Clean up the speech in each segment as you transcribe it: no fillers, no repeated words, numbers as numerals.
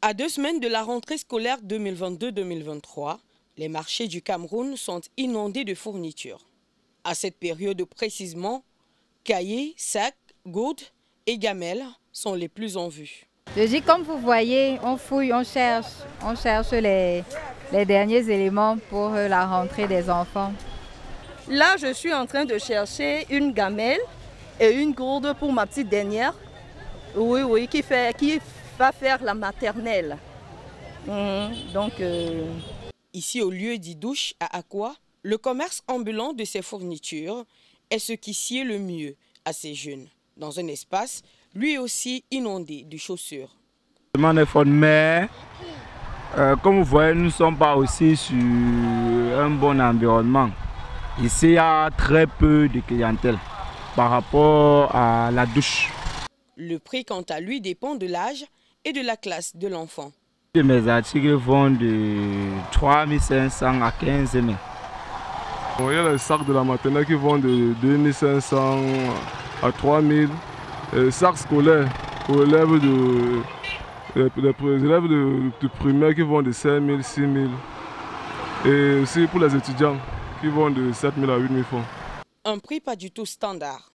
À 2 semaines de la rentrée scolaire 2022-2023, les marchés du Cameroun sont inondés de fournitures. À cette période précisément, cahiers, sacs, gourdes et gamelles sont les plus en vue. Je dis, comme vous voyez, on fouille, on cherche les derniers éléments pour la rentrée des enfants. Là, je suis en train de chercher une gamelle et une gourde pour ma petite dernière. Oui, qui va faire la maternelle. Ici, au lieu dit douche à Aqua, le commerce ambulant de ces fournitures est ce qui sied le mieux à ces jeunes, dans un espace lui aussi inondé de chaussures. Mais comme vous voyez, nous ne sommes pas aussi sur un bon environnement. Ici, il y a très peu de clientèle par rapport à la douche. Le prix, quant à lui, dépend de l'âge et de la classe de l'enfant. Mes articles vont de 3 500 à 15 000. Il y a les sacs de la maternelle qui vont de 2 500 à 3 000. Les sacs scolaires pour les élèves de primaire qui vont de 5 000, 6 000. Et aussi pour les étudiants qui vont de 7 000 à 8 000 francs. Un prix pas du tout standard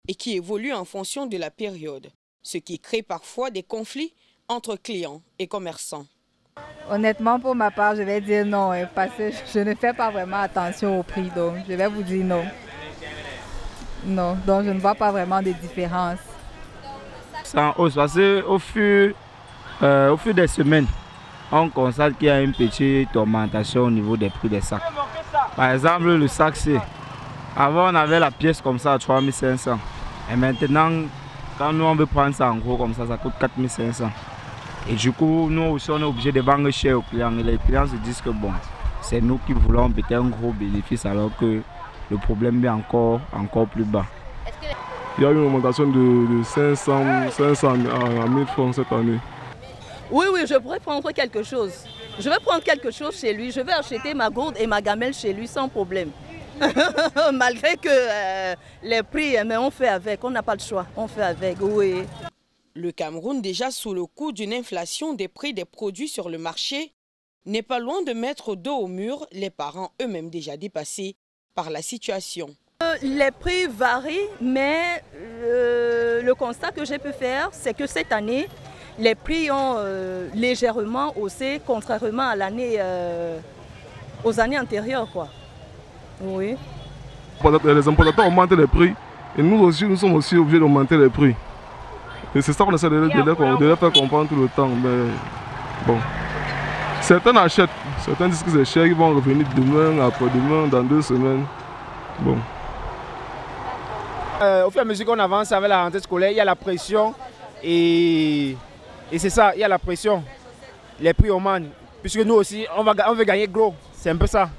et qui évolue en fonction de la période, ce qui crée parfois des conflits entre clients et commerçants. Honnêtement, pour ma part, je vais dire non, parce que je ne fais pas vraiment attention au prix, donc je vais vous dire non. Non, donc je ne vois pas vraiment de différence. Ça hausse parce qu'au fur des semaines, on constate qu'il y a une petite augmentation au niveau des prix des sacs. Par exemple, le sac C, avant on avait la pièce comme ça à 3 500. Et maintenant, quand nous on veut prendre ça en gros comme ça coûte 4 500. Et du coup, nous aussi on est obligé de vendre cher aux clients. Et les clients se disent que bon, c'est nous qui voulons peut-être un gros bénéfice alors que le problème est encore plus bas. Il y a eu une augmentation de 500 à 1000 francs cette année. Oui, je pourrais prendre quelque chose. Je vais prendre quelque chose chez lui. Je vais acheter ma gourde et ma gamelle chez lui sans problème. Malgré que les prix, mais on fait avec, on n'a pas le choix. On fait avec, oui. Le Cameroun, déjà sous le coup d'une inflation des prix des produits sur le marché, n'est pas loin de mettre dos au mur les parents eux-mêmes déjà dépassés par la situation. Les prix varient, mais le constat que j'ai pu faire, c'est que cette année, les prix ont légèrement haussé, contrairement à aux années antérieures, quoi. Oui. Les importateurs augmentent les prix et nous sommes aussi obligés d'augmenter les prix. Et c'est ça qu'on essaie de leur faire comprendre tout le temps. Mais bon, certains achètent, certains disent que c'est cher, ils vont revenir demain, après-demain, dans 2 semaines. Bon. Au fur et à mesure qu'on avance avec la rentrée scolaire, il y a la pression et c'est ça, il y a la pression. Les prix augmentent, puisque nous aussi, on veut gagner gros, c'est un peu ça.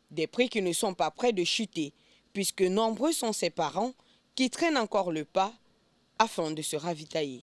Des prix qui ne sont pas prêts de chuter, puisque nombreux sont ces parents qui traînent encore le pas afin de se ravitailler.